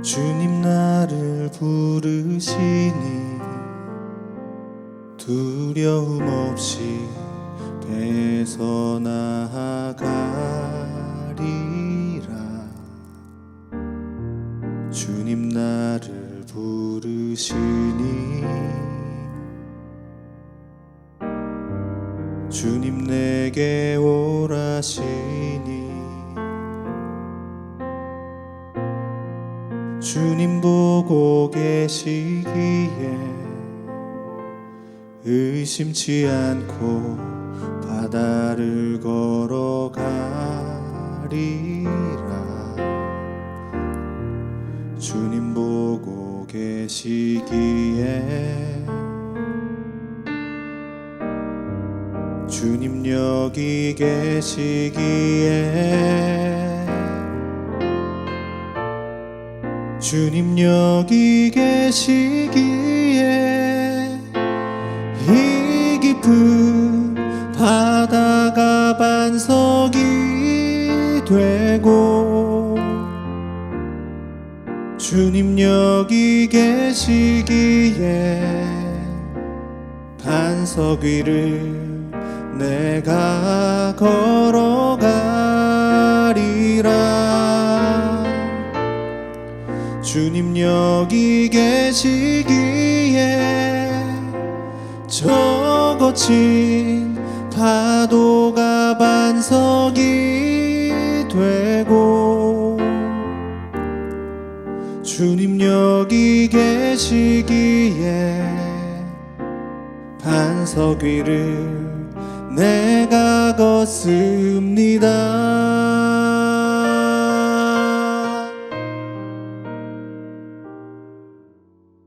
주님 나를 부르시니 두려움 없이 배서나가리라. 주님 나를 부르시니 주님 내게 오라시니 주님 보고 계시기에 의심치 않고 바다를 걸어가리라. 주님 보고 계시기에 주님 여기 계시기에 주님 여기 계시기에 이 깊은 바다가 반석이 되고 주님 여기 계시기에 반석 위를 내가 걸어가리라. 주님 여기 계시기에 저 거친 파도가 반석이 되고 주님 여기 계시기에 반석 위를 내가 걷습니다.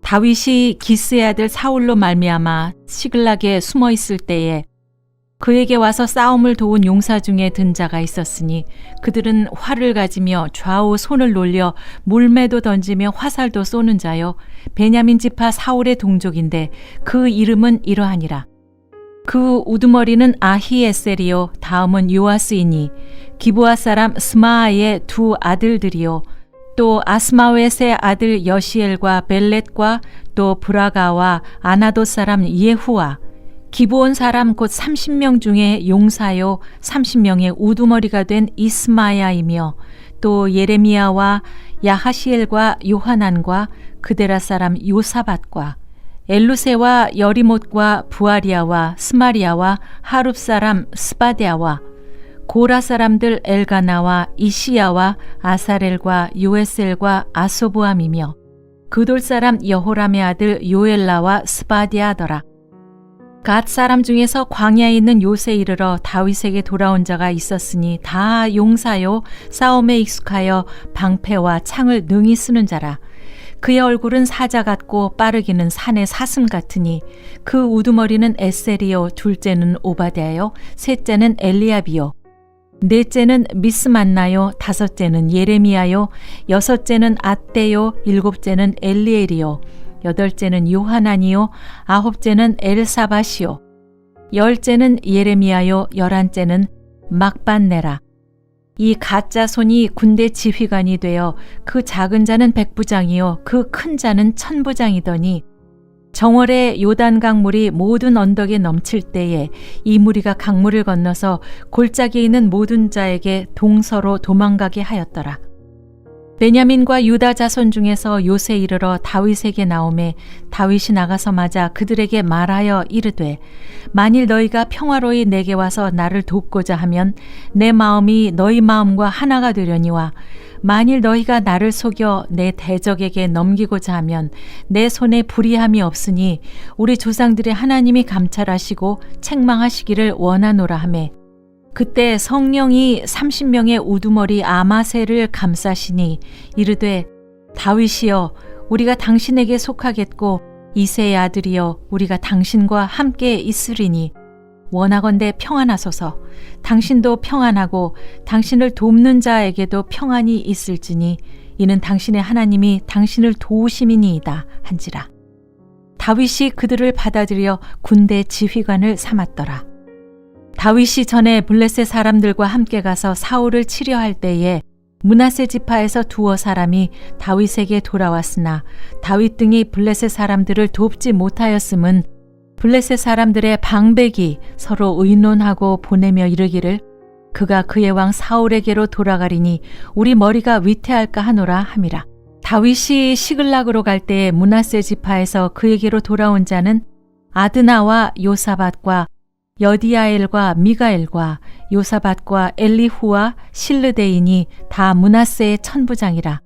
다윗이 기스의 아들 사울로 말미암아 시글락에 숨어 있을 때에 그에게 와서 싸움을 도운 용사 중에 든 자가 있었으니 그들은 활을 가지며 좌우 손을 놀려 물매도 던지며 화살도 쏘는 자요 베냐민 지파 사울의 동족인데 그 이름은 이러하니라. 그 우두머리는 아히에셀이요 다음은 요아스이니 기브아 사람 스마아의 두 아들들이요 또 아스마웻의 아들 여시엘과 벨렛과 또 브라가와 아나돗 사람 예후와 기브온 사람 곧 30명 중에 용사요 30명의 우두머리가 된 이스마야이며 또 예레미야와 야하시엘과 요하난과 그데라 사람 요사밧과 엘루세와 여리못과 부아리아와 스마리아와 하룹 사람 스바데아와 고라 사람들 엘가나와 이시야와 아사렐과 요에셀과 아소부암이며 그돌 사람 여호람의 아들 요엘라와 스바디아더라. 갓 사람 중에서 광야에 있는 요새 이르러 다윗에게 돌아온 자가 있었으니 다 용사요 싸움에 익숙하여 방패와 창을 능히 쓰는 자라. 그의 얼굴은 사자 같고 빠르기는 산의 사슴 같으니 그 우두머리는 에셀이요 둘째는 오바댜요 셋째는 엘리압이요 넷째는 미스만나요 다섯째는 예레미야요 여섯째는 앗대요 일곱째는 엘리엘이요 여덟째는 요하난이요 아홉째는 엘사밧이요 열째는 예레미야요 열한째는 막반네라. 이 가짜 손이 군대 지휘관이 되어 그 작은 자는 백부장이요 그 큰 자는 천부장이더니 정월에 요단강 물이 모든 언덕에 넘칠 때에 이 무리가 강물을 건너서 골짜기에 있는 모든 자에게 동서로 도망가게 하였더라. 베냐민과 유다 자손 중에서 요새 이르러 다윗에게 나오매 다윗이 나가서 맞아 그들에게 말하여 이르되 만일 너희가 평화로이 내게 와서 나를 돕고자 하면 내 마음이 너희 마음과 하나가 되려니와 만일 너희가 나를 속여 내 대적에게 넘기고자 하면 내 손에 불의함이 없으니 우리 조상들의 하나님이 감찰하시고 책망하시기를 원하노라 하매 그때 성령이 30명의 우두머리 아마새를 감싸시니 이르되 다윗이여 우리가 당신에게 속하겠고 이새의 아들이여 우리가 당신과 함께 있으리니 원하건대 평안하소서. 당신도 평안하고 당신을 돕는 자에게도 평안이 있을지니 이는 당신의 하나님이 당신을 도우심이니이다 한지라. 다윗이 그들을 받아들여 군대 지휘관을 삼았더라. 다윗이 전에 블레셋 사람들과 함께 가서 사울을 치려할 때에 므낫세 지파에서 두어 사람이 다윗에게 돌아왔으나 다윗 등이 블레셋 사람들을 돕지 못하였음은 블레셋 사람들의 방백이 서로 의논하고 보내며 이르기를 그가 그의 왕 사울에게로 돌아가리니 우리 머리가 위태할까 하노라 함이라. 다윗이 시글락으로 갈 때에 므낫세 지파에서 그에게로 돌아온 자는 아드나와 요사밧과 여디아엘과 미가엘과 요사밧과 엘리후와 실르데인이 다 므낫세의 천부장이라.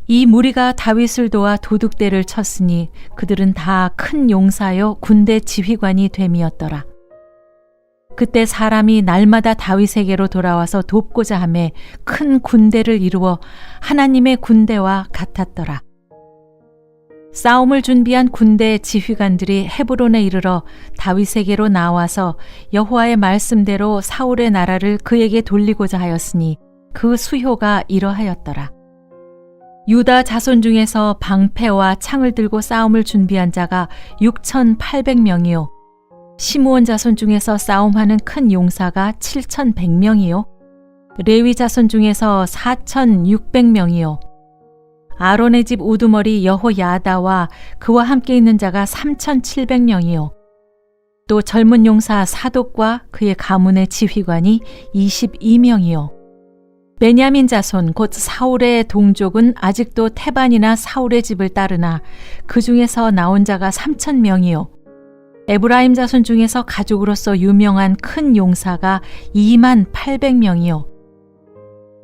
이 무리가 다윗을 도와 도둑대를 쳤으니 그들은 다 큰 용사요 군대 지휘관이 됨이었더라. 그때 사람이 날마다 다윗에게로 돌아와서 돕고자 하매 큰 군대를 이루어 하나님의 군대와 같았더라. 싸움을 준비한 군대 지휘관들이 헤브론에 이르러 다윗에게로 나와서 여호와의 말씀대로 사울의 나라를 그에게 돌리고자 하였으니 그 수효가 이러하였더라. 유다 자손 중에서 방패와 창을 들고 싸움을 준비한 자가 6,800명이요 시므온 자손 중에서 싸움하는 큰 용사가 7,100명이요 레위 자손 중에서 4,600명이요 아론의 집 우두머리 여호야다와 그와 함께 있는 자가 3,700명이요 또 젊은 용사 사독과 그의 가문의 지휘관이 22명이요 베냐민 자손 곧 사울의 동족은 아직도 태반이나 사울의 집을 따르나 그 중에서 나온 자가 3,000명이요 에브라임 자손 중에서 가족으로서 유명한 큰 용사가 28,000명이요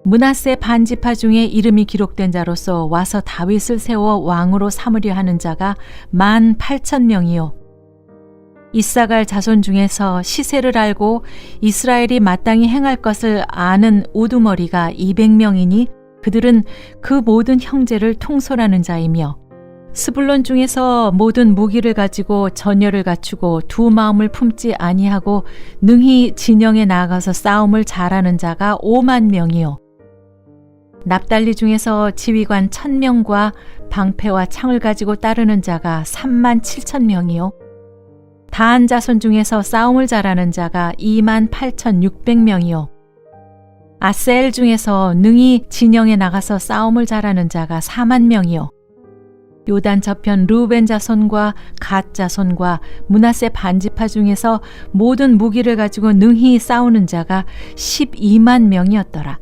므낫세 반지파 중에 이름이 기록된 자로서 와서 다윗을 세워 왕으로 삼으려 하는 자가 18,000명이요 이사갈 자손 중에서 시세를 알고 이스라엘이 마땅히 행할 것을 아는 우두머리가 200명이니 그들은 그 모든 형제를 통솔하는 자이며 스불론 중에서 모든 무기를 가지고 전열을 갖추고 두 마음을 품지 아니하고 능히 진영에 나아가서 싸움을 잘하는 자가 50,000명이요 납달리 중에서 지휘관 1,000명과 방패와 창을 가지고 따르는 자가 37,000명이요 다한 자손 중에서 싸움을 잘하는 자가 28,600명이요 아셀 중에서 능히 진영에 나가서 싸움을 잘하는 자가 40,000명이요 요단 저편 르우벤 자손과 갓 자손과 므낫세 반지파 중에서 모든 무기를 가지고 능히 싸우는 자가 120,000명이었더라.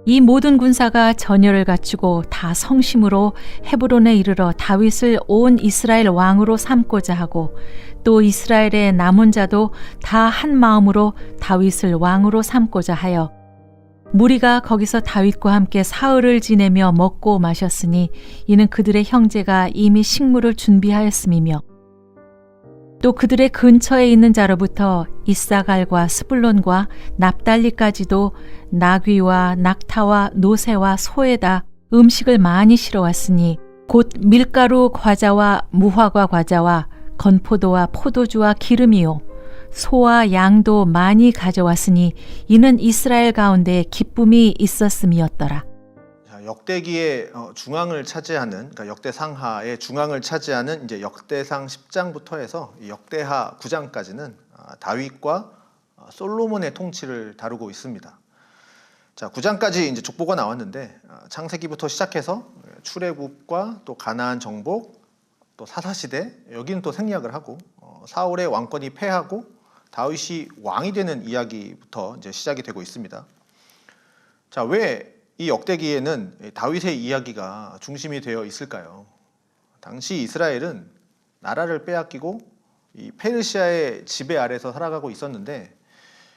이 모든 군사가 전열을 갖추고 다 성심으로 헤브론에 이르러 다윗을 온 이스라엘 왕으로 삼고자 하고 또 이스라엘의 남은 자도 다 한 마음으로 다윗을 왕으로 삼고자 하여 무리가 거기서 다윗과 함께 사흘을 지내며 먹고 마셨으니 이는 그들의 형제가 이미 식물을 준비하였음이며 또 그들의 근처에 있는 자로부터 이사갈과 스불론과 납달리까지도 나귀와 낙타와 노새와 소에다 음식을 많이 실어왔으니 곧 밀가루 과자와 무화과 과자와 건포도와 포도주와 기름이요 소와 양도 많이 가져왔으니 이는 이스라엘 가운데 기쁨이 있었음이었더라. 역대기의 중앙을 차지하는 그러니까 역대상하의 중앙을 차지하는 이제 역대상 10장부터 해서 역대하 9장까지는 다윗과 솔로몬의 통치를 다루고 있습니다. 자, 9장까지 이제 족보가 나왔는데 창세기부터 시작해서 출애굽과 또 가나안 정복, 또 사사시대 여기는 또 생략을 하고 사울의 왕권이 패하고 다윗이 왕이 되는 이야기부터 이제 시작이 되고 있습니다. 자, 왜 이 역대기에는 다윗의 이야기가 중심이 되어 있을까요? 당시 이스라엘은 나라를 빼앗기고 이 페르시아의 지배 아래서 살아가고 있었는데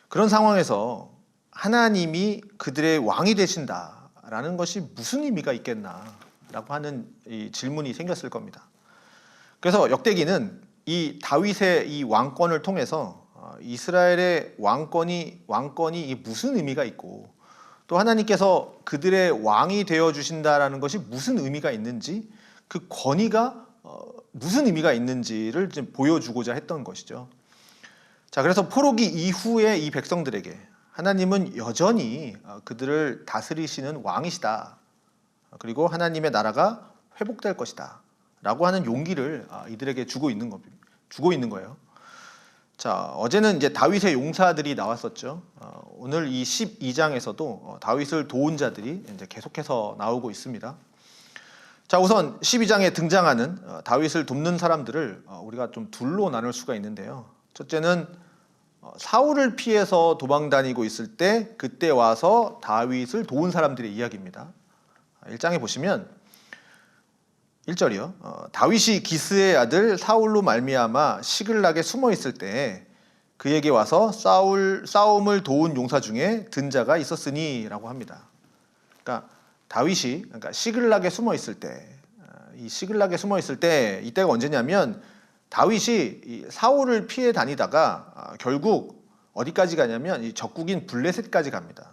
그런 상황에서 하나님이 그들의 왕이 되신다라는 것이 무슨 의미가 있겠나라고 하는 이 질문이 생겼을 겁니다. 그래서 역대기는 이 다윗의 이 왕권을 통해서 이스라엘의 왕권이 무슨 의미가 있고 또 하나님께서 그들의 왕이 되어 주신다라는 것이 무슨 의미가 있는지 그 권위가 무슨 의미가 있는지를 좀 보여주고자 했던 것이죠. 자, 그래서 포로기 이후에 이 백성들에게 하나님은 여전히 그들을 다스리시는 왕이시다. 그리고 하나님의 나라가 회복될 것이다. 라고 하는 용기를 이들에게 주고 있는 거예요. 자, 어제는 이제 다윗의 용사들이 나왔었죠. 오늘 이 12장에서도 다윗을 도운 자들이 이제 계속해서 나오고 있습니다. 자, 우선 12장에 등장하는 다윗을 돕는 사람들을 우리가 좀 둘로 나눌 수가 있는데요. 첫째는 사울을 피해서 도망 다니고 있을 때 그때 와서 다윗을 도운 사람들의 이야기입니다. 1장에 보시면 1절이요. 다윗이 기스의 아들 사울로 말미암아 시글락에 숨어 있을 때 그에게 와서 싸움을 도운 용사 중에 든 자가 있었으니라고 합니다. 그러니까 다윗이 시글락에 숨어 있을 때, 이 시글락에 숨어 있을 때 이때가 언제냐면 다윗이 이 사울을 피해 다니다가 결국 어디까지 가냐면 이 적국인 블레셋까지 갑니다.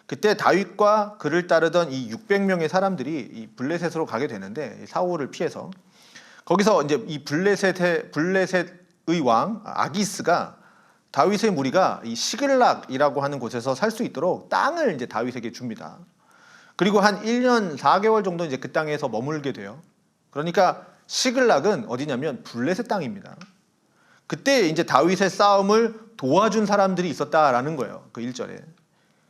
그때 다윗과 그를 따르던 이 600명의 사람들이 이 블레셋으로 가게 되는데 사울을 피해서 거기서 이제 이 블레셋의 왕 아기스가 다윗의 무리가 이 시글락이라고 하는 곳에서 살 수 있도록 땅을 이제 다윗에게 줍니다. 그리고 한 1년 4개월 정도 이제 그 땅에서 머물게 돼요. 그러니까 시글락은 어디냐면 블레셋 땅입니다. 그때 이제 다윗의 싸움을 도와준 사람들이 있었다라는 거예요. 그 1절에.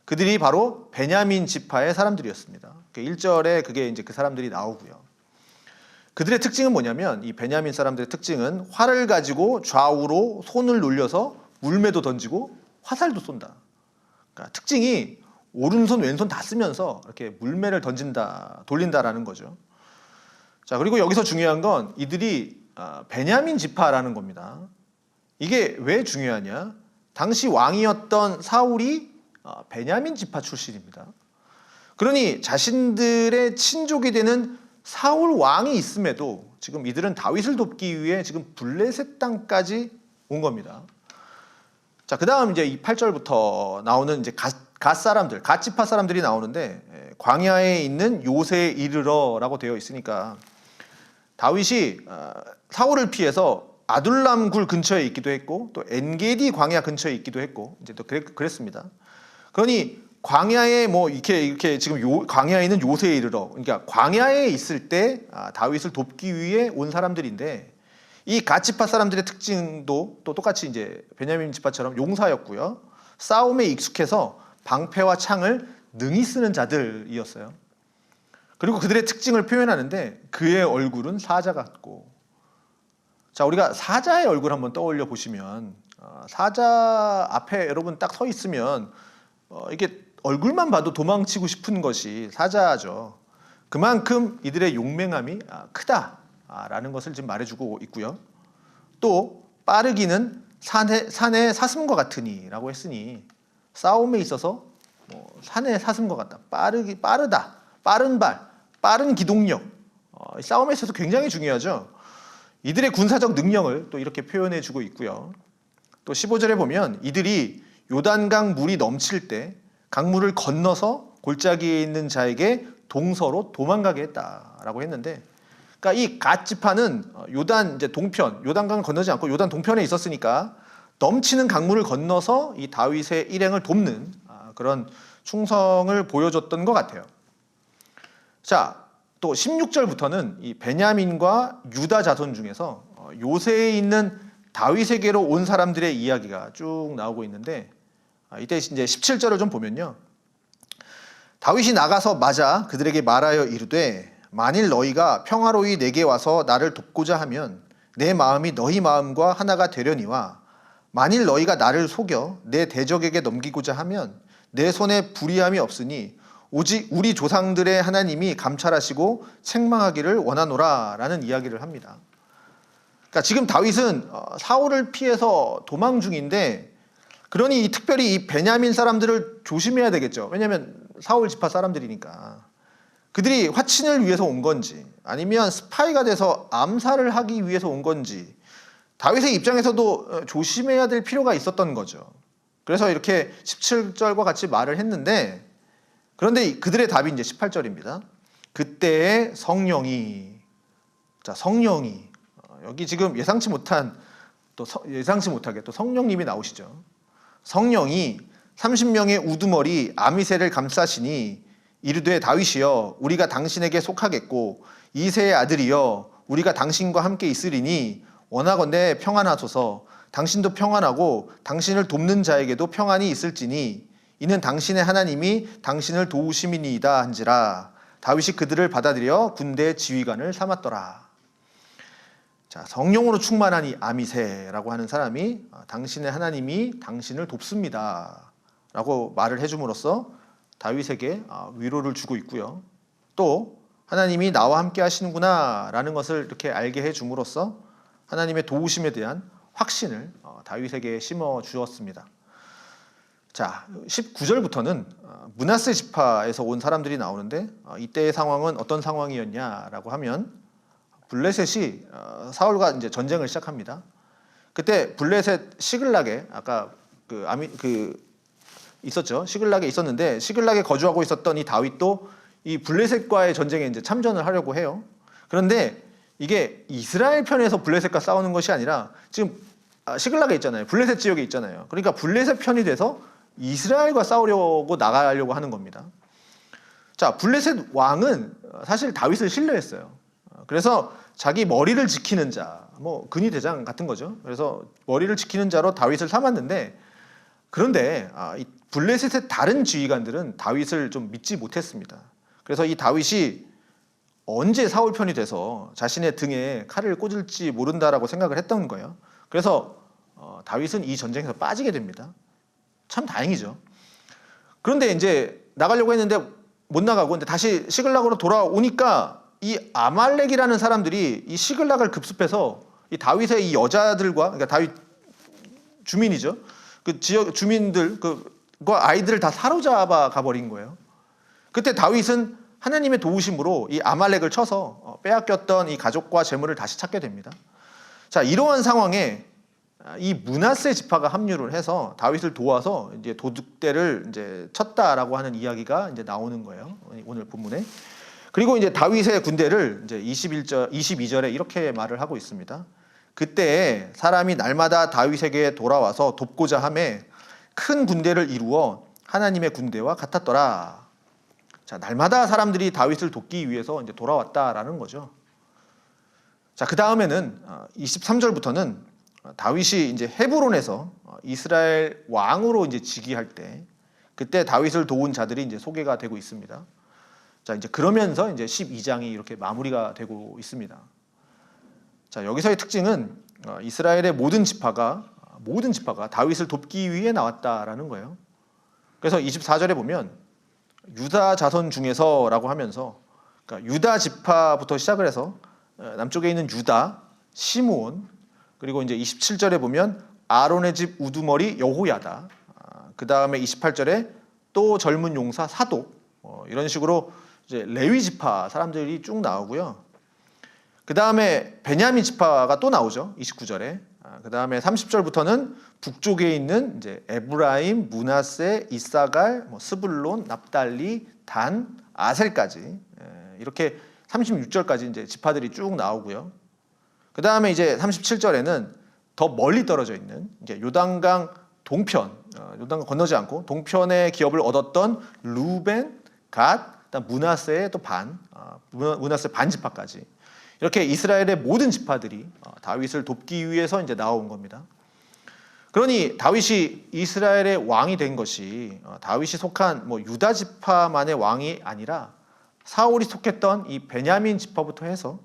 그들이 바로 베냐민 지파의 사람들이었습니다. 1절에 그게 이제 그 사람들이 나오고요. 그들의 특징은 뭐냐면 이 베냐민 사람들의 특징은 활을 가지고 좌우로 손을 놀려서 물매도 던지고 화살도 쏜다. 그러니까 특징이 오른손 왼손 다 쓰면서 이렇게 물매를 돌린다라는 거죠. 자, 그리고 여기서 중요한 건 이들이 베냐민 지파라는 겁니다. 이게 왜 중요하냐? 당시 왕이었던 사울이 베냐민 지파 출신입니다. 그러니 자신들의 친족이 되는 사울 왕이 있음에도 지금 이들은 다윗을 돕기 위해 지금 블레셋 땅까지 온 겁니다. 자, 그다음 이제 이 8절부터 나오는 이제 갓 지파 사람들이 나오는데 광야에 있는 요새에 이르러라고 되어 있으니까 다윗이 사울을 피해서 아둘람 굴 근처에 있기도 했고 또 엔게디 광야 근처에 있기도 했고 이제 또 그랬습니다. 그러니 광야에 뭐 이렇게 지금 광야에 있는 요새에 이르러, 그러니까 광야에 있을 때 다윗을 돕기 위해 온 사람들인데 이 갓지파 사람들의 특징도 또 똑같이 이제 베냐민 지파처럼 용사였고요. 싸움에 익숙해서 방패와 창을 능히 쓰는 자들이었어요. 그리고 그들의 특징을 표현하는데 그의 얼굴은 사자 같고, 자, 우리가 사자의 얼굴 한번 떠올려 보시면 사자 앞에 여러분 딱 서 있으면 이게 얼굴만 봐도 도망치고 싶은 것이 사자죠. 그만큼 이들의 용맹함이 크다라는 것을 지금 말해주고 있고요. 또 빠르기는 산의 사슴과 같으니라고 했으니 싸움에 있어서 산의 사슴과 같다. 빠르다. 빠른 발, 빠른 기동력. 싸움에 있어서 굉장히 중요하죠. 이들의 군사적 능력을 또 이렇게 표현해주고 있고요. 또 15절에 보면 이들이 요단강 물이 넘칠 때 강물을 건너서 골짜기에 있는 자에게 동서로 도망가게 했다라고 했는데, 그러니까 이 갓 지파는 요단 이제 동편, 요단강을 건너지 않고 요단 동편에 있었으니까 넘치는 강물을 건너서 이 다윗의 일행을 돕는 그런 충성을 보여줬던 것 같아요. 자, 또 16절부터는 이 베냐민과 유다 자손 중에서 요새에 있는 다윗에게로 온 사람들의 이야기가 쭉 나오고 있는데, 이때 이제 17절을 좀 보면요. 다윗이 나가서 맞아 그들에게 말하여 이르되 만일 너희가 평화로이 내게 와서 나를 돕고자 하면 내 마음이 너희 마음과 하나가 되려니와 만일 너희가 나를 속여 내 대적에게 넘기고자 하면 내 손에 불의함이 없으니 오직 우리 조상들의 하나님이 감찰하시고 책망하기를 원하노라 라는 이야기를 합니다. 그러니까 지금 다윗은 사울을 피해서 도망 중인데, 그러니 특별히 이 베냐민 사람들을 조심해야 되겠죠. 왜냐하면 사울 지파 사람들이니까. 그들이 화친을 위해서 온 건지 아니면 스파이가 돼서 암살을 하기 위해서 온 건지 다윗의 입장에서도 조심해야 될 필요가 있었던 거죠. 그래서 이렇게 17절과 같이 말을 했는데, 그런데 그들의 답이 이제 18절입니다. 그때의 성령이, 자, 성령이 여기 지금 예상치 못하게 또 성령님이 나오시죠. 성령이 30명의 우두머리 아미새를 감싸시니 이르되 다윗이여 우리가 당신에게 속하겠고 이새의 아들이여 우리가 당신과 함께 있으리니 원하건대 평안하소서. 당신도 평안하고 당신을 돕는 자에게도 평안이 있을지니 이는 당신의 하나님이 당신을 도우심이니이다 한지라. 다윗이 그들을 받아들여 군대의 지휘관을 삼았더라. 자, 성령으로 충만한 이 아미새라고 하는 사람이 당신의 하나님이 당신을 돕습니다 라고 말을 해줌으로써 다윗에게 위로를 주고 있고요. 또 하나님이 나와 함께 하시는구나 라는 것을 이렇게 알게 해줌으로써 하나님의 도우심에 대한 확신을 다윗에게 심어 주었습니다. 자, 19절부터는 므낫세 지파에서 온 사람들이 나오는데 이때의 상황은 어떤 상황이었냐라고 하면 블레셋이 사울과 이제 전쟁을 시작합니다. 그때 블레셋 시글락에 아까 있었죠. 시글락에 있었는데 시글락에 거주하고 있었던 이 다윗도 이 블레셋과의 전쟁에 이제 참전을 하려고 해요. 그런데 이게 이스라엘 편에서 블레셋과 싸우는 것이 아니라 지금 시글락에 있잖아요. 블레셋 지역에 있잖아요. 그러니까 블레셋 편이 돼서 이스라엘과 싸우려고 나가려고 하는 겁니다. 자, 블레셋 왕은 사실 다윗을 신뢰했어요. 그래서 자기 머리를 지키는 자, 뭐 근위 대장 같은 거죠. 그래서 머리를 지키는 자로 다윗을 삼았는데 그런데 이 블레셋의 다른 지휘관들은 다윗을 좀 믿지 못했습니다. 그래서 이 다윗이 언제 사울 편이 돼서 자신의 등에 칼을 꽂을지 모른다라고 생각을 했던 거예요. 그래서 다윗은 이 전쟁에서 빠지게 됩니다. 참 다행이죠. 그런데 이제 나가려고 했는데 못 나가고 근데 다시 시글락으로 돌아오니까 이 아말렉이라는 사람들이 이 시글락을 급습해서 이 다윗의 이 여자들과 그러니까 다윗 주민이죠. 그 지역 주민들 그과 아이들을 다 사로잡아 가버린 거예요. 그때 다윗은 하나님의 도우심으로 이 아말렉을 쳐서 빼앗겼던 이 가족과 재물을 다시 찾게 됩니다. 자, 이러한 상황에 이 므낫세 지파가 합류를 해서 다윗을 도와서 이제 도둑대를 이제 쳤다라고 하는 이야기가 이제 나오는 거예요. 오늘 본문에. 그리고 이제 다윗의 군대를 이제 22절에 이렇게 말을 하고 있습니다. 그때 사람이 날마다 다윗에게 돌아와서 돕고자 하매 큰 군대를 이루어 하나님의 군대와 같았더라. 자, 날마다 사람들이 다윗을 돕기 위해서 이제 돌아왔다라는 거죠. 자, 그 다음에는 23절부터는 다윗이 이제 헤브론에서 이스라엘 왕으로 이제 즉위할 때 그때 다윗을 도운 자들이 이제 소개가 되고 있습니다. 자, 이제 그러면서 이제 12장이 이렇게 마무리가 되고 있습니다. 자, 여기서의 특징은 이스라엘의 모든 지파가 다윗을 돕기 위해 나왔다라는 거예요. 그래서 24절에 보면 유다 자손 중에서라고 하면서 그러니까 유다 지파부터 시작을 해서 남쪽에 있는 유다, 시므온 그리고 이제 27절에 보면 아론의 집 우두머리 여호야다. 그 다음에 28절에 또 젊은 용사 사독 이런 식으로 이제 레위 지파 사람들이 쭉 나오고요. 그 다음에 베냐민 지파가 또 나오죠. 29절에. 그 다음에 30절부터는 북쪽에 있는 이제 에브라임, 므낫세, 이사갈, 스불론, 납달리, 단, 아셀까지 이렇게 36절까지 이제 지파들이 쭉 나오고요. 그 다음에 이제 37절에는 더 멀리 떨어져 있는 이제 요단강 동편, 요단강 건너지 않고 동편의 기업을 얻었던 루벤, 갓, 그다음 므낫세의 또 므낫세 반 지파까지 이렇게 이스라엘의 모든 지파들이 다윗을 돕기 위해서 이제 나온 겁니다. 그러니 다윗이 이스라엘의 왕이 된 것이 다윗이 속한 뭐 유다 지파만의 왕이 아니라 사울이 속했던 이 베냐민 지파부터 해서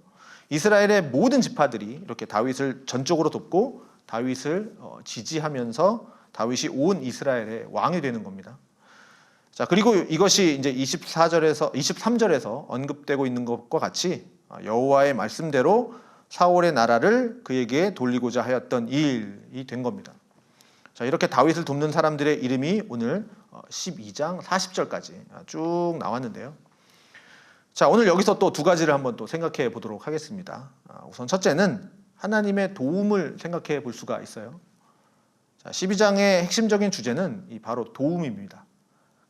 이스라엘의 모든 지파들이 이렇게 다윗을 전적으로 돕고 다윗을 지지하면서 다윗이 온 이스라엘의 왕이 되는 겁니다. 자, 그리고 이것이 이제 23절에서 언급되고 있는 것과 같이 여호와의 말씀대로 사울의 나라를 그에게 돌리고자 하였던 일이 된 겁니다. 자, 이렇게 다윗을 돕는 사람들의 이름이 오늘 12장 40절까지 쭉 나왔는데요. 자, 오늘 여기서 또 두 가지를 한번 또 생각해 보도록 하겠습니다. 우선 첫째는 하나님의 도움을 생각해 볼 수가 있어요. 자, 12장의 핵심적인 주제는 바로 도움입니다.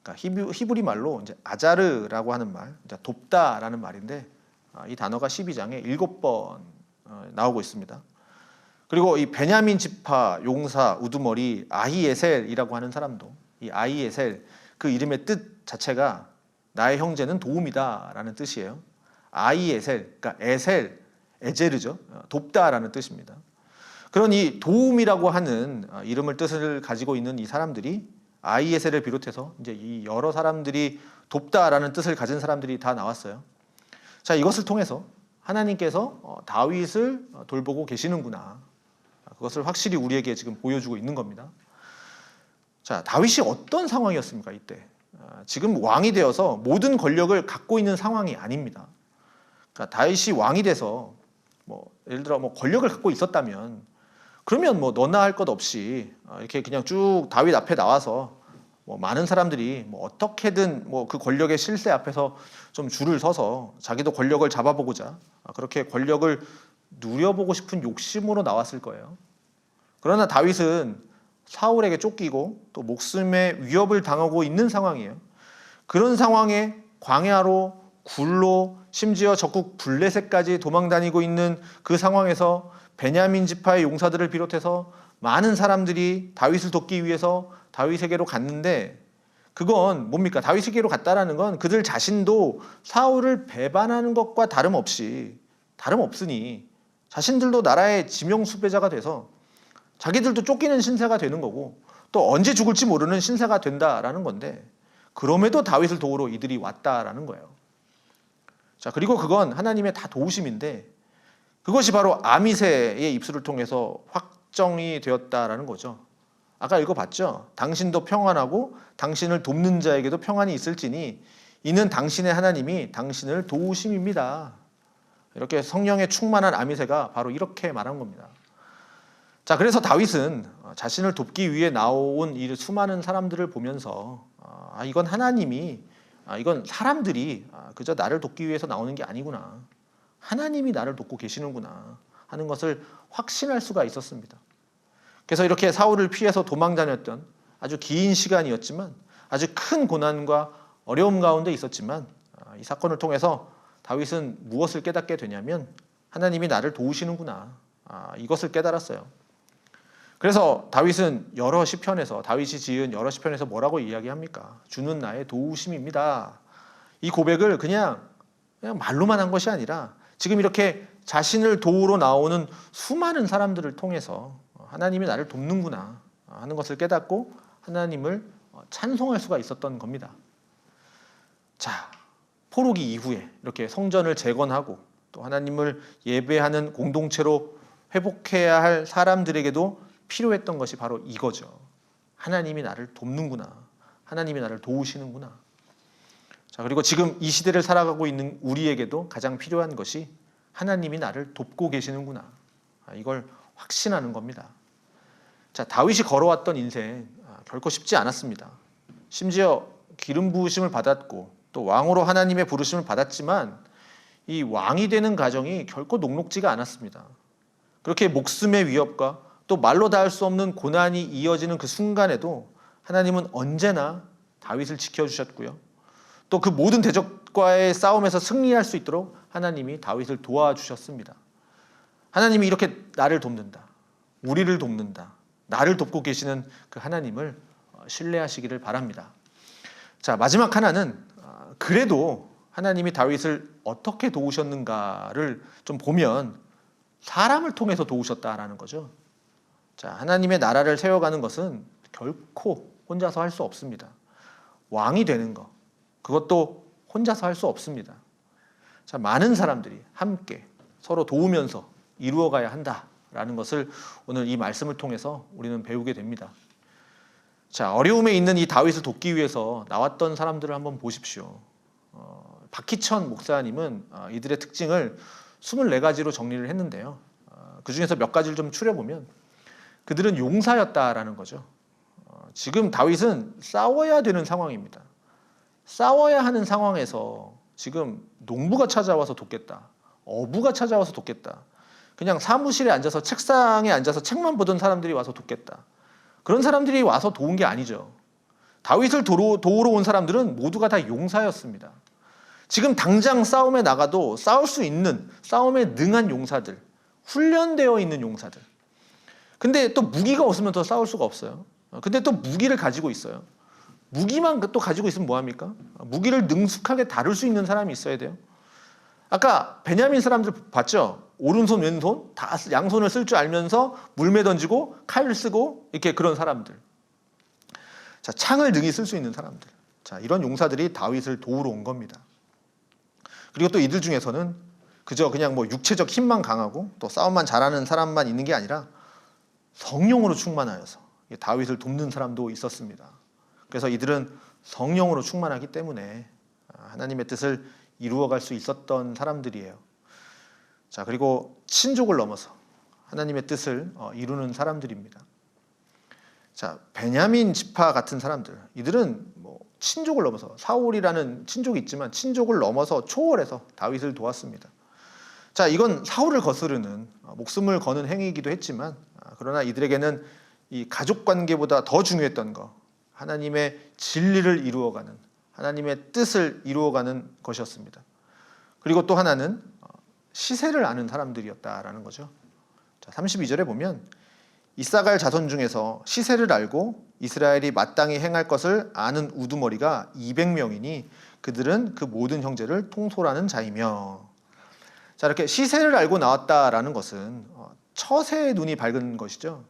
그러니까 히브리 말로 이제 아자르라고 하는 말, 돕다라는 말인데 이 단어가 12장에 7번 나오고 있습니다. 그리고 이 베냐민 지파 용사 우두머리 아히에셀이라고 하는 사람도 이 아히에셀 그 이름의 뜻 자체가 나의 형제는 도움이다라는 뜻이에요. 아히에셀, 그러니까 에제르죠. 돕다라는 뜻입니다. 그런 이 도움이라고 하는 이름을 뜻을 가지고 있는 이 사람들이 아히에셀을 비롯해서 이제 이 여러 사람들이 돕다라는 뜻을 가진 사람들이 다 나왔어요. 자, 이것을 통해서 하나님께서 다윗을 돌보고 계시는구나. 그것을 확실히 우리에게 지금 보여주고 있는 겁니다. 자, 다윗이 어떤 상황이었습니까, 이때? 지금 왕이 되어서 모든 권력을 갖고 있는 상황이 아닙니다. 그러니까 다윗이 왕이 돼서 예를 들어 권력을 갖고 있었다면 그러면 너나 할 것 없이 이렇게 그냥 쭉 다윗 앞에 나와서 많은 사람들이 어떻게든 그 권력의 실세 앞에서 좀 줄을 서서 자기도 권력을 잡아보고자 그렇게 권력을 누려보고 싶은 욕심으로 나왔을 거예요. 그러나 다윗은 사울에게 쫓기고 또 목숨의 위협을 당하고 있는 상황이에요. 그런 상황에 광야로 굴로 심지어 적국 블레셋까지 도망다니고 있는 그 상황에서 베냐민 지파의 용사들을 비롯해서 많은 사람들이 다윗을 돕기 위해서 다윗에게로 갔는데 그건 뭡니까? 다윗에게로 갔다라는 건 그들 자신도 사울을 배반하는 것과 다름없으니 자신들도 나라의 지명 수배자가 돼서 자기들도 쫓기는 신세가 되는 거고 또 언제 죽을지 모르는 신세가 된다라는 건데 그럼에도 다윗을 도우러 이들이 왔다라는 거예요. 자, 그리고 그건 하나님의 다 도우심인데 그것이 바로 아미새의 입술을 통해서 확정이 되었다라는 거죠. 아까 읽어봤죠? 당신도 평안하고 당신을 돕는 자에게도 평안이 있을지니 이는 당신의 하나님이 당신을 도우심입니다. 이렇게 성령에 충만한 아미새가 바로 이렇게 말한 겁니다. 자, 그래서 다윗은 자신을 돕기 위해 나온 이 수많은 사람들을 보면서 이건 하나님이 이건 사람들이 그저 나를 돕기 위해서 나오는 게 아니구나. 하나님이 나를 돕고 계시는구나 하는 것을 확신할 수가 있었습니다. 그래서 이렇게 사울을 피해서 도망 다녔던 아주 긴 시간이었지만 아주 큰 고난과 어려움 가운데 있었지만 이 사건을 통해서 다윗은 무엇을 깨닫게 되냐면 하나님이 나를 도우시는구나. 이것을 깨달았어요. 그래서 다윗은 여러 시편에서 다윗이 지은 여러 시편에서 뭐라고 이야기합니까? 주는 나의 도우심입니다. 이 고백을 그냥 말로만 한 것이 아니라 지금 이렇게 자신을 도우러 나오는 수많은 사람들을 통해서 하나님이 나를 돕는구나 하는 것을 깨닫고 하나님을 찬송할 수가 있었던 겁니다. 자, 포로기 이후에 이렇게 성전을 재건하고 또 하나님을 예배하는 공동체로 회복해야 할 사람들에게도 필요했던 것이 바로 이거죠. 하나님이 나를 돕는구나. 하나님이 나를 도우시는구나. 자, 그리고 지금 이 시대를 살아가고 있는 우리에게도 가장 필요한 것이 하나님이 나를 돕고 계시는구나. 이걸 확신하는 겁니다. 자, 다윗이 걸어왔던 인생 결코 쉽지 않았습니다. 심지어 기름 부으심을 받았고 또 왕으로 하나님의 부르심을 받았지만 이 왕이 되는 과정이 결코 녹록지가 않았습니다. 그렇게 목숨의 위협과 또 말로 닿을 수 없는 고난이 이어지는 그 순간에도 하나님은 언제나 다윗을 지켜주셨고요. 또 그 모든 대적과의 싸움에서 승리할 수 있도록 하나님이 다윗을 도와주셨습니다. 하나님이 이렇게 나를 돕는다. 우리를 돕는다. 나를 돕고 계시는 그 하나님을 신뢰하시기를 바랍니다. 자, 마지막 하나는 그래도 하나님이 다윗을 어떻게 도우셨는가를 좀 보면 사람을 통해서 도우셨다라는 거죠. 자, 하나님의 나라를 세워가는 것은 결코 혼자서 할 수 없습니다. 왕이 되는 것, 그것도 혼자서 할 수 없습니다. 자, 많은 사람들이 함께 서로 도우면서 이루어가야 한다라는 것을 오늘 이 말씀을 통해서 우리는 배우게 됩니다. 자, 어려움에 있는 이 다윗을 돕기 위해서 나왔던 사람들을 한번 보십시오. 박희천 목사님은 이들의 특징을 24가지로 정리를 했는데요. 그 중에서 몇 가지를 좀 추려보면 그들은 용사였다라는 거죠. 지금 다윗은 싸워야 되는 상황입니다. 싸워야 하는 상황에서 지금 농부가 찾아와서 돕겠다. 어부가 찾아와서 돕겠다. 그냥 사무실에 앉아서 책상에 앉아서 책만 보던 사람들이 와서 돕겠다. 그런 사람들이 와서 도운 게 아니죠. 다윗을 도우러 온 사람들은 모두가 다 용사였습니다. 지금 당장 싸움에 나가도 싸울 수 있는, 싸움에 능한 용사들, 훈련되어 있는 용사들. 근데 또 무기가 없으면 더 싸울 수가 없어요. 근데 또 무기를 가지고 있어요. 무기만 또 가지고 있으면 뭐합니까? 무기를 능숙하게 다룰 수 있는 사람이 있어야 돼요. 아까 베냐민 사람들 봤죠? 오른손 왼손 다 양손을 쓸 줄 알면서 물매 던지고 칼을 쓰고 이렇게 그런 사람들. 자, 창을 능히 쓸 수 있는 사람들. 자, 이런 용사들이 다윗을 도우러 온 겁니다. 그리고 또 이들 중에서는 그저 그냥 뭐 육체적 힘만 강하고 또 싸움만 잘하는 사람만 있는 게 아니라 성령으로 충만하여서 다윗을 돕는 사람도 있었습니다. 그래서 이들은 성령으로 충만하기 때문에 하나님의 뜻을 이루어갈 수 있었던 사람들이에요. 자, 그리고 친족을 넘어서 하나님의 뜻을 이루는 사람들입니다. 자, 베냐민 지파 같은 사람들, 이들은 뭐 친족을 넘어서 사울이라는 친족이 있지만 친족을 넘어서 초월해서 다윗을 도왔습니다. 자, 이건 사울을 거스르는 목숨을 거는 행위이기도 했지만 그러나 이들에게는 이 가족 관계보다 더 중요했던 거, 하나님의 진리를 이루어가는, 하나님의 뜻을 이루어가는 것이었습니다. 그리고 또 하나는 시세를 아는 사람들이었다라는 거죠. 자, 32절에 보면 이사갈 자손 중에서 시세를 알고 이스라엘이 마땅히 행할 것을 아는 우두머리가 200명이니 그들은 그 모든 형제를 통솔하는 자이며. 자, 이렇게 시세를 알고 나왔다라는 것은 처세의 눈이 밝은 것이죠.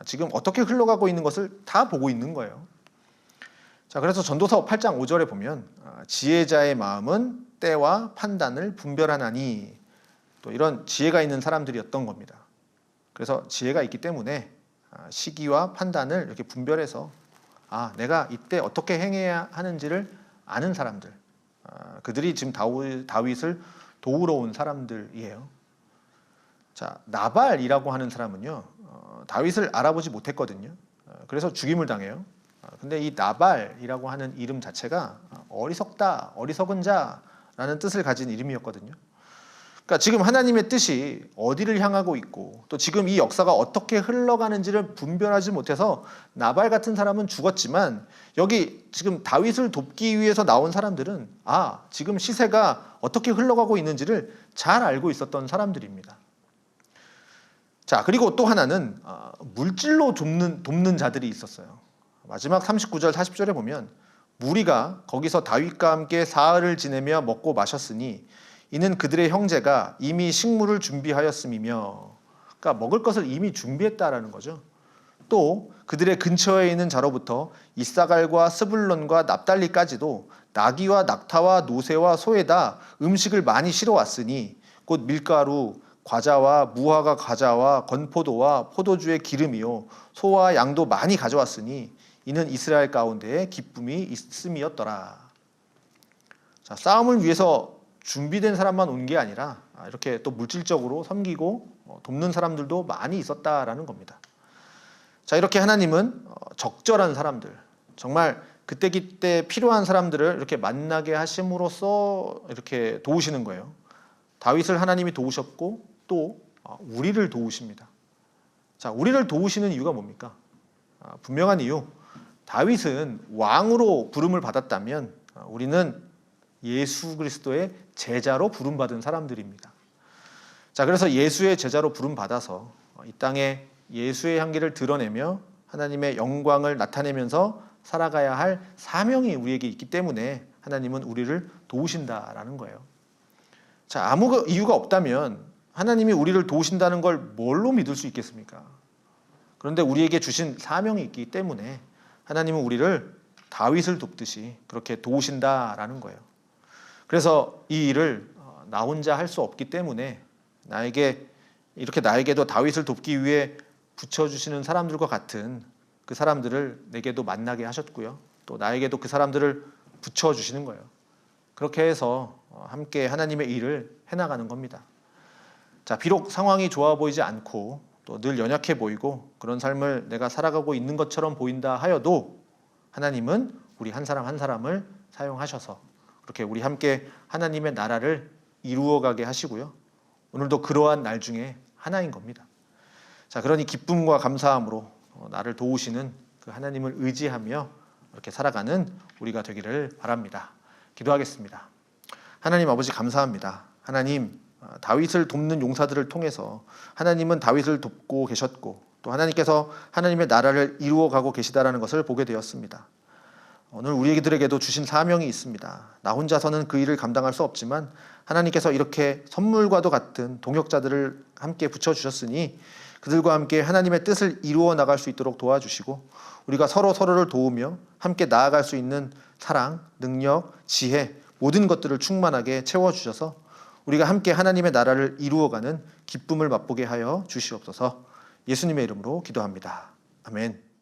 지금 어떻게 흘러가고 있는 것을 다 보고 있는 거예요. 자, 그래서 전도서 8장 5절에 보면 지혜자의 마음은 때와 판단을 분별하나니, 또 이런 지혜가 있는 사람들이었던 겁니다. 그래서 지혜가 있기 때문에 시기와 판단을 이렇게 분별해서 내가 이때 어떻게 행해야 하는지를 아는 사람들, 그들이 지금 다윗을 도우러 온 사람들이에요. 자, 나발이라고 하는 사람은요, 다윗을 알아보지 못했거든요. 그래서 죽임을 당해요. 근데 이 나발이라고 하는 이름 자체가 어리석다, 어리석은 자라는 뜻을 가진 이름이었거든요. 그러니까 지금 하나님의 뜻이 어디를 향하고 있고 또 지금 이 역사가 어떻게 흘러가는지를 분별하지 못해서 나발 같은 사람은 죽었지만, 여기 지금 다윗을 돕기 위해서 나온 사람들은 지금 시세가 어떻게 흘러가고 있는지를 잘 알고 있었던 사람들입니다. 자, 그리고 또 하나는 물질로 돕는 자들이 있었어요. 마지막 39절 40절에 보면 무리가 거기서 다윗과 함께 사흘을 지내며 먹고 마셨으니 이는 그들의 형제가 이미 식물을 준비하였음이며. 그러니까 먹을 것을 이미 준비했다라는 거죠. 또 그들의 근처에 있는 자로부터 이사갈과 스불론과 납달리까지도 나귀와 낙타와 노새와 소에다 음식을 많이 실어왔으니 곧 밀가루, 과자와 무화과 과자와 건포도와 포도주의 기름이요 소와 양도 많이 가져왔으니 이는 이스라엘 가운데에 기쁨이 있음이었더라. 자, 싸움을 위해서 준비된 사람만 온 게 아니라 이렇게 또 물질적으로 섬기고 돕는 사람들도 많이 있었다라는 겁니다. 자, 이렇게 하나님은 적절한 사람들, 정말 그때 필요한 사람들을 이렇게 만나게 하심으로써 이렇게 도우시는 거예요. 다윗을 하나님이 도우셨고 또 우리를 도우십니다. 자, 우리를 도우시는 이유가 뭡니까? 분명한 이유. 다윗은 왕으로 부름을 받았다면 우리는 예수 그리스도의 제자로 부름받은 사람들입니다. 자, 그래서 예수의 제자로 부름받아서 이 땅에 예수의 향기를 드러내며 하나님의 영광을 나타내면서 살아가야 할 사명이 우리에게 있기 때문에 하나님은 우리를 도우신다라는 거예요. 자, 아무 이유가 없다면 하나님이 우리를 도우신다는 걸 뭘로 믿을 수 있겠습니까? 그런데 우리에게 주신 사명이 있기 때문에 하나님은 우리를 다윗을 돕듯이 그렇게 도우신다라는 거예요. 그래서 이 일을 나 혼자 할 수 없기 때문에 나에게도 다윗을 돕기 위해 붙여주시는 사람들과 같은 그 사람들을 내게도 만나게 하셨고요. 또 나에게도 그 사람들을 붙여주시는 거예요. 그렇게 해서 함께 하나님의 일을 해나가는 겁니다. 자, 비록 상황이 좋아 보이지 않고 또 늘 연약해 보이고 그런 삶을 내가 살아가고 있는 것처럼 보인다 하여도 하나님은 우리 한 사람 한 사람을 사용하셔서 그렇게 우리 함께 하나님의 나라를 이루어가게 하시고요. 오늘도 그러한 날 중에 하나인 겁니다. 자, 그러니 기쁨과 감사함으로 나를 도우시는 그 하나님을 의지하며 이렇게 살아가는 우리가 되기를 바랍니다. 기도하겠습니다. 하나님 아버지 감사합니다. 하나님, 다윗을 돕는 용사들을 통해서 하나님은 다윗을 돕고 계셨고 또 하나님께서 하나님의 나라를 이루어가고 계시다라는 것을 보게 되었습니다. 오늘 우리들에게도 주신 사명이 있습니다. 나 혼자서는 그 일을 감당할 수 없지만 하나님께서 이렇게 선물과도 같은 동역자들을 함께 붙여주셨으니 그들과 함께 하나님의 뜻을 이루어 나갈 수 있도록 도와주시고 우리가 서로를 도우며 함께 나아갈 수 있는 사랑, 능력, 지혜 모든 것들을 충만하게 채워주셔서 우리가 함께 하나님의 나라를 이루어가는 기쁨을 맛보게 하여 주시옵소서. 예수님의 이름으로 기도합니다. 아멘.